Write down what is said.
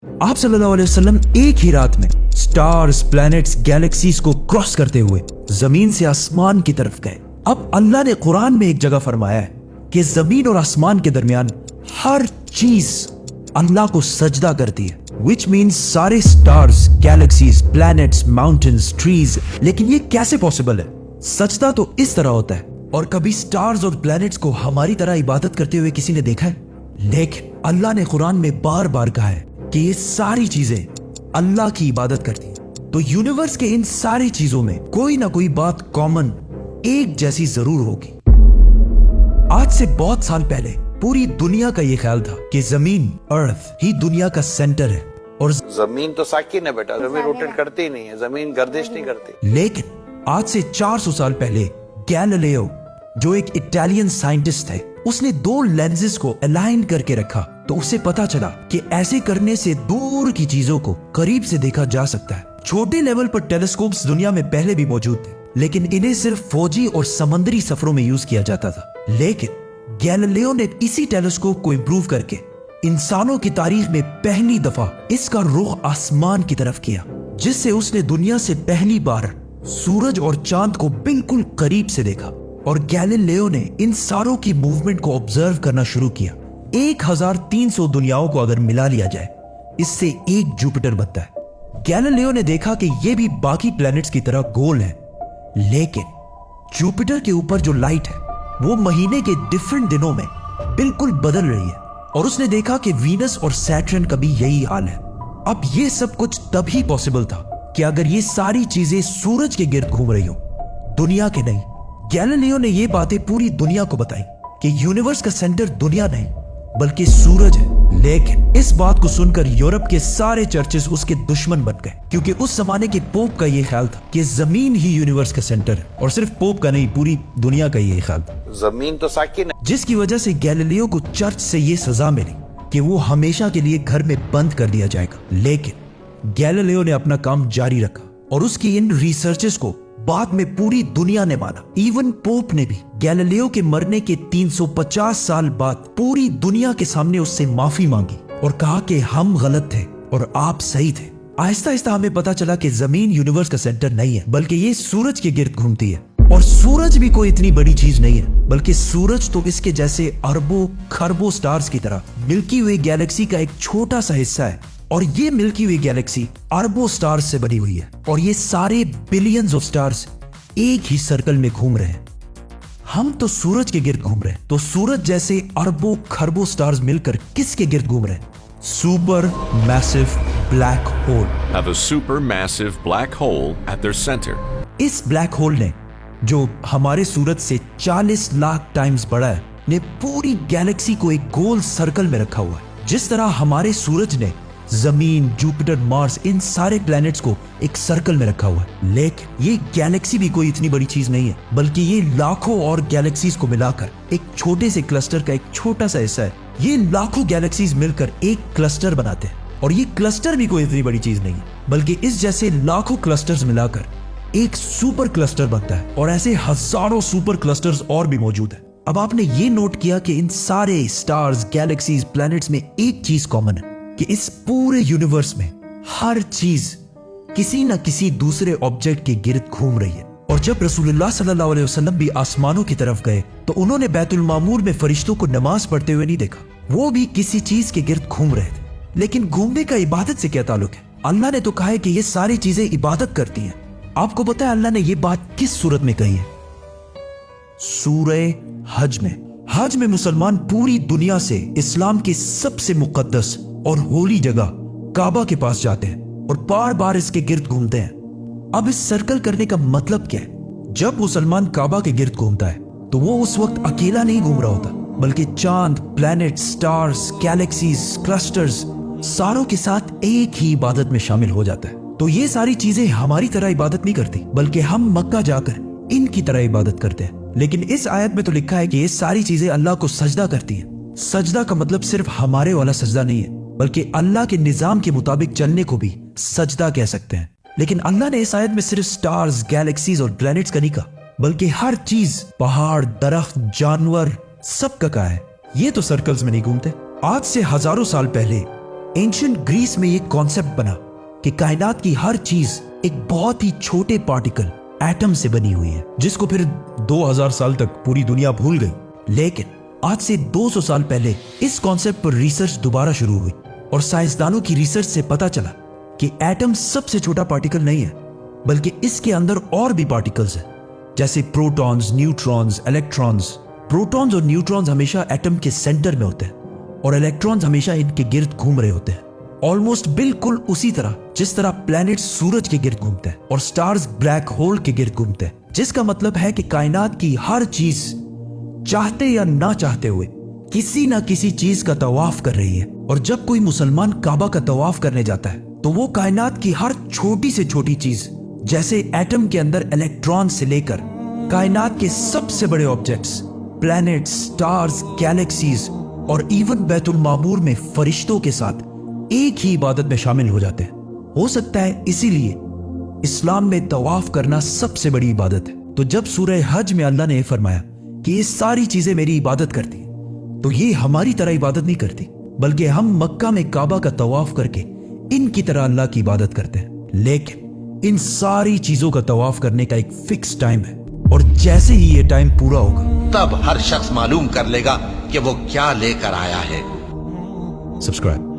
आप सल्लल्लाहु अलैहि वसल्लम एक ही रात में स्टार्स, प्लैनेट्स, गैलेक्सीज को क्रॉस करते हुए जमीन से आसमान की तरफ गए। अब अल्लाह ने कुरान में एक जगह फरमाया है कि जमीन और आसमान के दरमियान हर चीज अल्लाह को सजदा करती है, विच मीन्स सारे stars, galaxies, planets, mountains, trees. लेकिन ये कैसे पॉसिबल है? सजदा तो इस तरह होता है। और कभी स्टार्स और प्लैनेट्स को हमारी तरह इबादत करते हुए किसी ने देखा है? लेकिन अल्लाह ने कुरान में बार बार कहा है कि ये सारी चीजें अल्लाह की इबादत करती हैं। तो यूनिवर्स के इन सारी चीजों में कोई ना कोई बात कॉमन, एक जैसी जरूर होगी। आज से बहुत साल पहले पूरी दुनिया का ये ख्याल था कि जमीन, अर्थ ही दुनिया का सेंटर है और जमीन तो साकिन है बेटा, जमीन रोटेट करती ही नहीं है, जमीन गर्दिश नहीं करती। लेकिन आज से 400 साल पहले गैलीलियो, जो एक इटालियन साइंटिस्ट थे, उसने दो लेंसेज को अलाइन करके रखा तो उसे पता चला कि ऐसे करने से दूर की चीजों को करीब से देखा जा सकता है। छोटे लेवल पर टेलीस्कोप्स दुनिया में पहले भी मौजूद थे, लेकिन इन्हें सिर्फ फौजी और समंदरी सफरों में यूज किया जाता था। लेकिन गैलीलियो ने इसी टेलीस्कोप को इंप्रूव करके इंसानों की तारीख में पहली दफा इसका रुख आसमान की तरफ किया, जिससे उसने दुनिया से पहली बार सूरज और चांद को बिल्कुल करीब से देखा। और गैलीलियो ने इन सारों की मूवमेंट को ऑब्जर्व करना शुरू किया। 1300 दुनियाओं को अगर मिला लिया जाए, इससे एक जुपिटर बनता है। गैलीलियो ने देखा कि ये भी बाकी प्लैनेट्स की तरह गोल है, लेकिन जुपिटर के ऊपर जो लाइट है वो महीने के डिफरेंट दिनों में बिल्कुल बदल रही है। और उसने देखा कि वीनस और सैटर्न का भी यही हाल है। अब ये सब कुछ तभी पॉसिबल था कि अगर ये सारी चीजें सूरज के गिर्द घूम रही हो, दुनिया के नहीं। गैलीलियो ने ये बातें पूरी दुनिया को बताई कि यूनिवर्स का सेंटर दुनिया नहीं बल्कि सूरज है। लेकिन इस बात को सुनकर यूरोप के सारे चर्चेस उसके दुश्मन बन गए, क्योंकि उस जमाने के पोप का ये ख्याल था कि जमीन ही यूनिवर्स का सेंटर है। और सिर्फ पोप का नहीं, पूरी दुनिया का ये ख्याल था। जमीन तो साकिन है। जिसकी वजह से गैलीलियो को चर्च से ये सजा मिली कि वो हमेशा के लिए घर में बंद कर दिया जाएगा। लेकिन गैलीलियो ने अपना काम जारी रखा और उसकी इन रिसर्चेस को बाद में पूरी दुनिया ने माना। इवन पोप ने भी गैलीलियो के मरने के 350 साल बाद पूरी दुनिया के सामने उससे माफी मांगी और कहा कि हम गलत थे और आप सही थे। आहिस्ता आहिस्ता हमें पता चला कि जमीन यूनिवर्स का सेंटर नहीं है, बल्कि ये सूरज के गिर्द घूमती है। और सूरज भी कोई इतनी बड़ी चीज नहीं है, बल्कि सूरज तो इसके जैसे अरबों खरबों स्टार्स की तरह मिल्की वे गैलेक्सी का एक छोटा सा हिस्सा है। और ये मिल्की वे गैलेक्सी अरबों स्टार्स से बनी हुई है और ये सारे बिलियंस ऑफ स्टार्स एक ही सर्कल में घूम रहे हैं। हम तो सूरज के गिर्द घूम रहे हैं, तो सूरज जैसे अरबों खरबों स्टार्स मिलकर किसके गिर्द घूम रहे हैं? Super massive black hole. Have a supermassive black hole at their center. इस ब्लैक होल ने, जो हमारे सूरज से 40 लाख टाइम्स बड़ा है, ने पूरी गैलेक्सी को एक गोल सर्कल में रखा हुआ है। जिस तरह हमारे सूरज ने जमीन, जुपिटर, मार्स, इन सारे प्लैनेट्स को एक सर्कल में रखा हुआ है। लेकिन ये गैलेक्सी भी कोई इतनी बड़ी चीज नहीं है, बल्कि ये लाखों और गैलेक्सीज को मिलाकर एक छोटे से क्लस्टर का एक छोटा सा हिस्सा है। ये लाखों गैलेक्सीज मिलकर एक क्लस्टर बनाते हैं और ये क्लस्टर भी कोई इतनी बड़ी चीज नहीं है, बल्कि इस जैसे लाखों क्लस्टर्स मिलाकर एक सुपर क्लस्टर बनता है। और ऐसे हजारों सुपर क्लस्टर्स और भी मौजूद है। अब आपने ये नोट किया कि इन सारे स्टार्स, गैलेक्सीज, प्लैनेट्स में एक चीज कॉमन है कि इस पूरे यूनिवर्स में हर चीज किसी न किसी दूसरे ऑब्जेक्ट के गिर्द घूम रही है। और जब रसूलुल्लाह सल्लल्लाहु अलैहि वसल्लम भी आसमानों की तरफ गए तो उन्होंने बैतुल मामूर में फरिश्तों को नमाज पढ़ते हुए नहीं देखा, वो भी किसी चीज के गिर्द घूम रहे थे। लेकिन घूमने का इबादत से क्या ताल्लुक है? अल्लाह ने तो कहा है कि ये सारी चीजें इबादत करती हैं। आपको पता है अल्लाह ने ये बात किस सूरत में कही है? सूरह हज में। हज में मुसलमान पूरी दुनिया से इस्लाम की सबसे मुकद्दस और होली जगह काबा के पास जाते हैं और बार बार इसके गिर्द घूमते हैं। अब इस सर्कल करने का मतलब क्या है? जब मुसलमान काबा के गिर्द घूमता है तो वो उस वक्त अकेला नहीं घूम रहा होता, बल्कि चांद, प्लैनेट, स्टार्स, गैलेक्सीज, क्लस्टर्स सारों के साथ एक ही इबादत में शामिल हो जाता है। तो ये सारी चीजें हमारी तरह इबादत नहीं करती, बल्कि हम मक्का जाकर इनकी तरह इबादत करते हैं। लेकिन इस आयत में तो लिखा है कि ये सारी चीजें अल्लाह को सजदा करती हैं। सजदा का मतलब सिर्फ हमारे वाला सजदा नहीं है, बल्कि अल्लाह के निजाम के मुताबिक चलने को भी सजदा कह सकते हैं। लेकिन अल्लाह ने इस आयत में सिर्फ स्टार्स, गैलेक्सीज और प्लैनेट्स का नहीं कहा, बल्कि हर चीज, पहाड़, दरख्त, जानवर, सब का कहा है। ये तो सर्कल्स में नहीं घूमते। आज से हजारों साल पहले एंशिएंट ग्रीस में ये कॉन्सेप्ट बना कि कायनात की हर चीज एक बहुत ही छोटे पार्टिकल एटम से बनी हुई है, जिसको फिर 2000 साल तक पूरी दुनिया भूल गई। लेकिन आज से 200 साल पहले इस कॉन्सेप्ट पर रिसर्च दोबारा शुरू हुई और साइंसदानों की रिसर्च से पता चला कि एटम सबसे छोटा पार्टिकल नहीं है, बल्कि इसके अंदर और भी पार्टिकल्स हैं, जैसे प्रोटॉन्स, न्यूट्रॉन्स, इलेक्ट्रॉन्स। प्रोटॉन्स और न्यूट्रॉन्स हमेशा एटम के सेंटर में होते हैं और इलेक्ट्रॉन्स हमेशा इनके गिर्द घूम रहे होते हैं, ऑलमोस्ट बिल्कुल उसी तरह जिस तरह प्लैनेट्स सूरज के गिर्द घूमते हैं और स्टार्स ब्लैक होल के गिर्द घूमते हैं। जिसका मतलब है कि कायनात की हर चीज चाहते या ना चाहते हुए किसी ना किसी चीज का तवाफ कर रही है। और जब कोई मुसलमान काबा का तवाफ करने जाता है तो वो कायनात की हर छोटी से छोटी चीज, जैसे एटम के अंदर इलेक्ट्रॉन से लेकर कायनात के सबसे बड़े ऑब्जेक्ट्स, प्लैनेट्स, स्टार्स, गैलेक्सीज और इवन बैतुल मामूर में फरिश्तों के साथ एक ही इबादत में शामिल हो जाते हैं। हो सकता है इसीलिए इस्लाम में तवाफ करना सबसे बड़ी इबादत है। तो जब सूरह हज में अल्लाह ने फरमाया कि ये सारी चीजें मेरी इबादत करती हैं, तो ये हमारी तरह इबादत नहीं करती, बल्कि हम मक्का में काबा का तवाफ करके इनकी तरह अल्लाह की इबादत करते हैं। लेकिन इन सारी चीजों का तवाफ करने का एक फिक्स टाइम है और जैसे ही ये टाइम पूरा होगा तब हर शख्स मालूम कर लेगा कि वो क्या लेकर आया है। सब्सक्राइब।